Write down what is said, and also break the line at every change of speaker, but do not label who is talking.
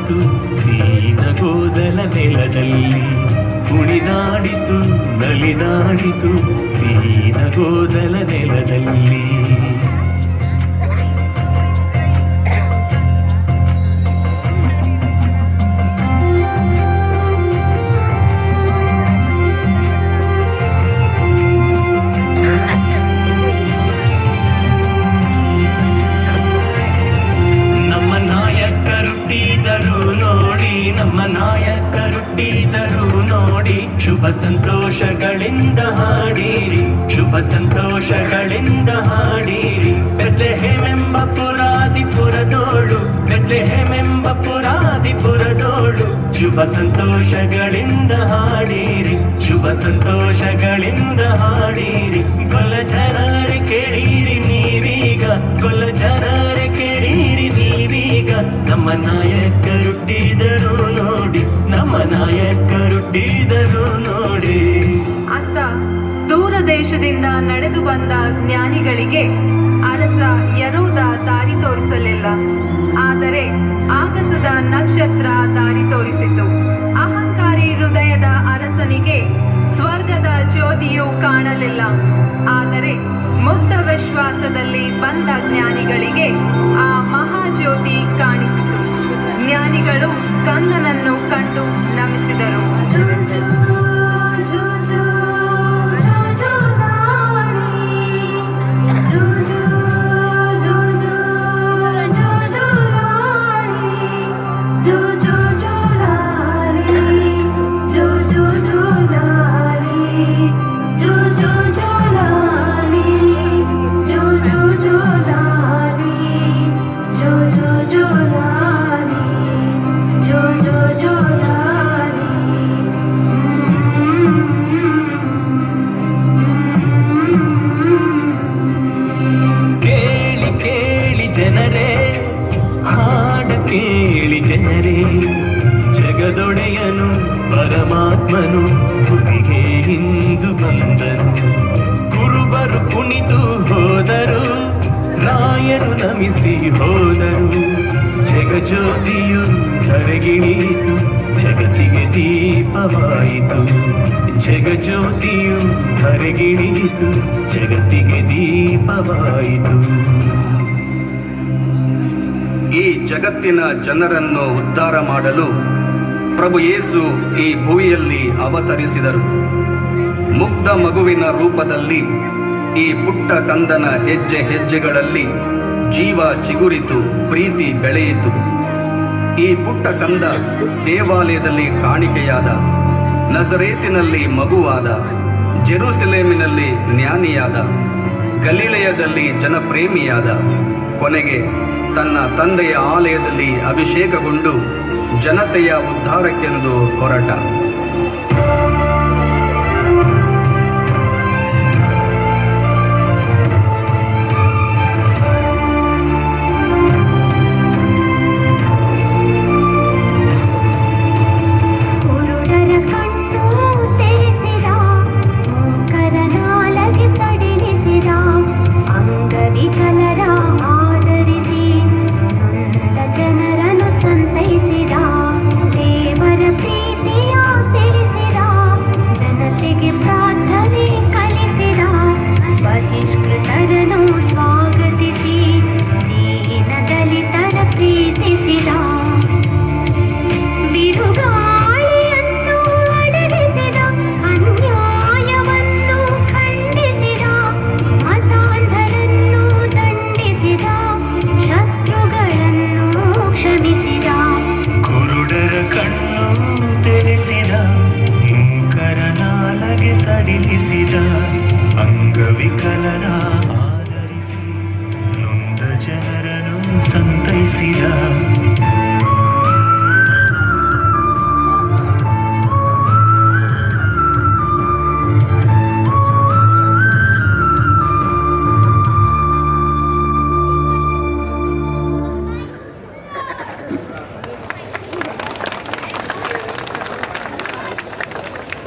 ಕುಣಿದಾಡಿತು ದೀನಗೋದಲ ನೆಲದಲ್ಲಿ, ಕುಣಿದಾಡಿತು ನಲಿದಾಡಿತು ದೀನಗೋದಲ ನೆಲದಲ್ಲಿ. ನಮ್ಮ ನಾಯಕರುಟ್ಟಿದರು ನೋಡಿ, ಶುಭ ಸಂತೋಷಗಳಿಂದ ಹಾಡಿರಿ, ಶುಭ ಸಂತೋಷಗಳಿಂದ ಹಾಡಿರಿ. ಬೆತ್ಲೆಹೇಮೆಂಬ ಪುರಾದಿಪುರದೋಳು, ಬೆತ್ಲೆಹೇಮೆಂಬ ಪುರಾದಿಪುರದೋಳು, ಶುಭ ಸಂತೋಷಗಳಿಂದ ಹಾಡಿರಿ, ಶುಭ ಸಂತೋಷಗಳಿಂದ ಹಾಡಿರಿ. ಕೊಲ್ಲ ಜನರೇ ಕೇಳಿರಿ ನೀವೀಗ, ಕೊಲ್ಲ ಜನರೇ ಕೇಳಿರಿ ನೀವೀಗ, ನಮ್ಮ ನಾಯಕರುಟ್ಟಿದರು ನೋಡಿ, ನಮ್ಮ ನಾಯಕರುಟ್ಟಿದರು ನೋಡಿ.
ಅತ್ತ ದೂರ ದೇಶದಿಂದ ನಡೆದು ಬಂದ ಜ್ಞಾನಿಗಳಿಗೆ ಅರಸ ಯರೋದ ದಾರಿ ತೋರಿಸಲಿಲ್ಲ, ಆದರೆ ಆಗಸದ ನಕ್ಷತ್ರ ದಾರಿ ತೋರಿಸಿತು. ಅಹಂಕಾರಿ ಹೃದಯದ ಅರಸನಿಗೆ ಸ್ವರ್ಗದ ಜ್ಯೋತಿಯು ಕಾಣಲಿಲ್ಲ, ಆದರೆ ಮುಕ್ತ ವಿಶ್ವಾಸದಲ್ಲಿ ಬಂದ ಜ್ಞಾನಿಗಳಿಗೆ ಆ ಮಹಾಜ್ಯೋತಿ ಕಾಣಿಸಿತು. ಜ್ಞಾನಿಗಳು ಕಂದನನ್ನು ಕಂಡು ನಮಿಸಿದರು.
ಕೇಳಿ ಜನರೇ, ಜಗದೊಡೆಯನು ಪರಮಾತ್ಮನು ಭೂಮಿಗೆ ಇಂದು ಬಂದನು. ಕುರುಬರು ಕುಣಿದು ಹೋದರು, ರಾಯರು ನಮಿಸಿ ಹೋದರು. ಜಗಜ್ಯೋತಿಯು ಧರೆಗಿಳಿಯಿತು, ಜಗತ್ತಿಗೆ ದೀಪವಾಯಿತು. ಜಗಜ್ಯೋತಿಯು ಧರೆಗಿಳಿಯಿತು, ಜಗತ್ತಿಗೆ ದೀಪವಾಯಿತು.
ಈ ಜಗತ್ತಿನ ಜನರನ್ನು ಉದ್ಧಾರ ಮಾಡಲು ಪ್ರಭು ಯೇಸು ಈ ಭೂಮಿಯಲ್ಲಿ ಅವತರಿಸಿದರು. ಮುಗ್ಧ ಮಗುವಿನ ರೂಪದಲ್ಲಿ ಈ ಪುಟ್ಟ ಕಂದನ ಹೆಜ್ಜೆ ಹೆಜ್ಜೆಗಳಲ್ಲಿ ಜೀವ ಚಿಗುರಿತು, ಪ್ರೀತಿ ಬೆಳೆಯಿತು. ಈ ಪುಟ್ಟ ಕಂದ ದೇವಾಲಯದಲ್ಲಿ ಕಾಣಿಕೆಯಾದ, ನಜರೇತಿನಲ್ಲಿ ಮಗುವಾದ, ಜೆರುಸಲೇಮಿನಲ್ಲಿ ಜ್ಞಾನಿಯಾದ, ಗಲಿಲಯದಲ್ಲಿ ಜನಪ್ರೇಮಿಯಾದ, ಕೊನೆಗೆ ತನ್ನ ತಂದೆಯ ಆಲಯದಲ್ಲಿ ಅಭಿಷೇಕಗೊಂಡು ಜನತೆಯ ಉದ್ಧಾರಕ್ಕೆಂದು ಹೊರಟ.